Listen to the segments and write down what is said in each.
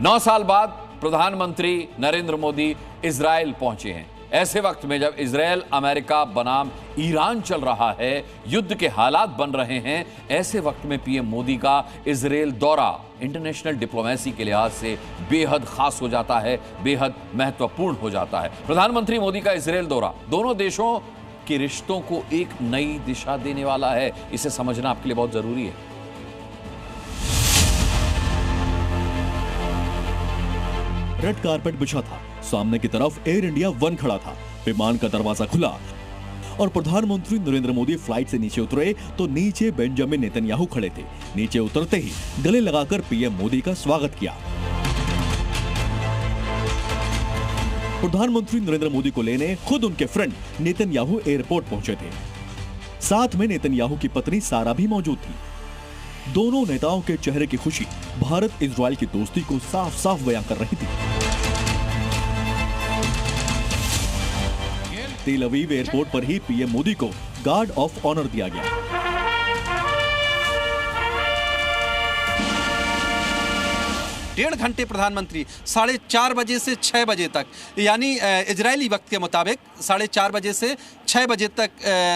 9 साल बाद प्रधानमंत्री नरेंद्र मोदी इजराइल पहुंचे हैं। ऐसे वक्त में जब इजराइल अमेरिका बनाम ईरान चल रहा है, युद्ध के हालात बन रहे हैं, ऐसे वक्त में पीएम मोदी का इजराइल दौरा इंटरनेशनल डिप्लोमेसी के लिहाज से बेहद खास हो जाता है, बेहद महत्वपूर्ण हो जाता है। प्रधानमंत्री मोदी का इजराइल दौरा दोनों देशों के रिश्तों को एक नई दिशा देने वाला है। इसे समझना आपके लिए बहुत जरूरी है। रेड कारपेट बिछा था, सामने की तरफ एयर इंडिया 1 खड़ा था, विमान का दरवाजा खुला और प्रधानमंत्री नरेंद्र मोदी फ्लाइट से नीचे उतरे तो नीचे बेंजामिन नेतन्याहू खड़े थे। नीचे उतरते ही गले लगाकर पीएम मोदी का स्वागत किया। प्रधानमंत्री नरेंद्र मोदी को लेने खुद उनके फ्रेंड नेतन्याहू एयरपोर्ट पहुंचे थे। साथ में नेतन्याहू की पत्नी सारा भी मौजूद थी। दोनों नेताओं के चेहरे की खुशी भारत इजराइल की दोस्ती को साफ साफ बयां कर रही थी। तेल अवीव एयरपोर्ट पर ही पीएम मोदी को गार्ड ऑफ ऑनर दिया गया। 1.5 घंटे प्रधानमंत्री 4:30 बजे से 6 बजे तक, यानी इजरायली वक्त के मुताबिक 4:30 बजे से 6 बजे तक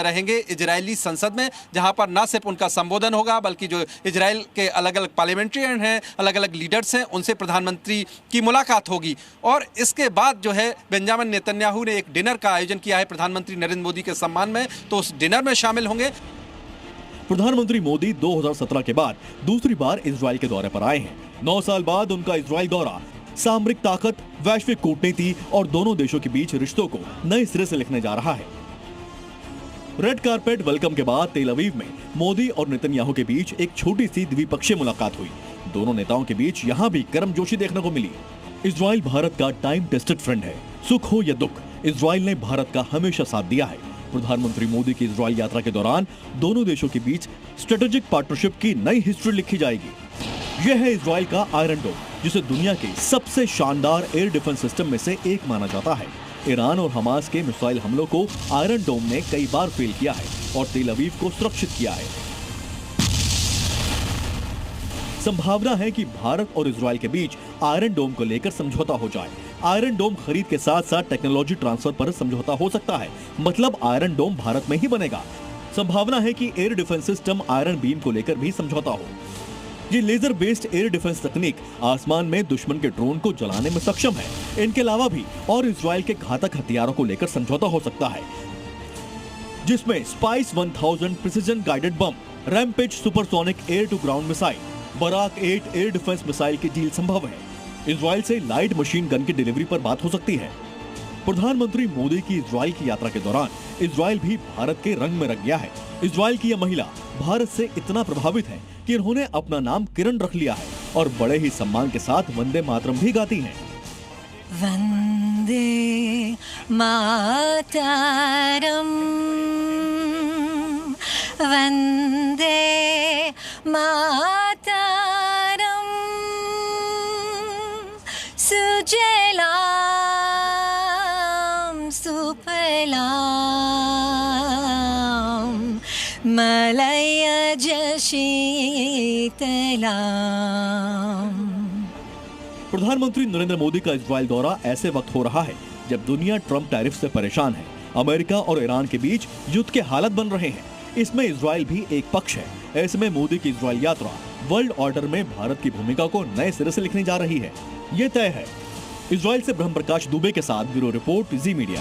रहेंगे इजरायली संसद में, जहां पर ना सिर्फ उनका संबोधन होगा बल्कि जो इजराइल के अलग अलग पार्लियामेंट्रियन हैं, अलग अलग लीडर्स हैं, उनसे प्रधानमंत्री की मुलाकात होगी। और इसके बाद जो है बेंजामिन नेतन्याहू ने एक डिनर का आयोजन किया है प्रधानमंत्री नरेंद्र मोदी के सम्मान में, तो उस डिनर में शामिल होंगे। प्रधानमंत्री मोदी 2017 के बाद दूसरी बार इजराइल के दौरे पर आए हैं। 9 साल बाद उनका इजराइल दौरा सामरिक ताकत, वैश्विक कूटनीति और दोनों देशों के बीच रिश्तों को नए सिरे से लिखने जा रहा है। रेड कारपेट वेलकम के बाद तेल अवीव में मोदी और नेतन्याहू के बीच एक छोटी सी द्विपक्षीय मुलाकात हुई। दोनों नेताओं के बीच यहां भी गर्मजोशी देखने को मिली। इजराइल भारत का टाइम टेस्टेड फ्रेंड है। सुख हो या दुख, इजराइल ने भारत का हमेशा साथ दिया है। प्रधानमंत्री मोदी की इजराइल यात्रा के दौरान दोनों देशों के बीच स्ट्रेटेजिक पार्टनरशिप की नई हिस्ट्री लिखी जाएगी। यह है इजराइल का आयरन डोम, जिसे दुनिया के सबसे शानदार एयर डिफेंस सिस्टम में से एक माना जाता है। ईरान और हमास के मिसाइल हमलों को आयरन डोम ने कई बार फेल किया है और तेल अवीव को सुरक्षित किया है। संभावना है कि भारत और इजराइल के बीच आयरन डोम को लेकर समझौता हो जाए। आयरन डोम खरीद के साथ साथ टेक्नोलॉजी ट्रांसफर पर समझौता हो सकता है, मतलब आयरन डोम भारत में ही बनेगा। संभावना है कि air defence system iron beam को लेकर भी समझौता हो। ये लेजर बेस्ड एयर डिफेंस तकनीक आसमान में दुश्मन के ड्रोन को जलाने में सक्षम है। इनके अलावा भी और इजराइल के घातक हथियारों को लेकर समझौता हो सकता है, जिसमें Spice 1000 precision guided bomb, Rampage supersonic air to ground missile, Barak 8 air defence missile की डील संभव है। इजराइल से लाइट मशीन गन की डिलीवरी पर बात हो सकती है। प्रधानमंत्री मोदी की इजराइल की यात्रा के दौरान इजराइल भी भारत के रंग में रंग गया है। इजराइल की यह महिला भारत से इतना प्रभावित है कि इन्होंने अपना नाम किरण रख लिया है और बड़े ही सम्मान के साथ वंदे मातरम भी गाती हैं। वंदे मातरम, वंदे मातरम, सुजलाम सुफलाम मलयज शीतलाम। प्रधानमंत्री नरेंद्र मोदी का इजराइल दौरा ऐसे वक्त हो रहा है जब दुनिया ट्रंप टैरिफ से परेशान है। अमेरिका और ईरान के बीच युद्ध के हालात बन रहे हैं। इसमें इजराइल भी एक पक्ष है। ऐसे में मोदी की इजराइल यात्रा वर्ल्ड ऑर्डर में भारत की भूमिका को नए सिरे से लिखने जा रही है, ये तय है। इजराइल से ब्रह्म प्रकाश दुबे के साथ ब्यूरो रिपोर्ट, जी मीडिया।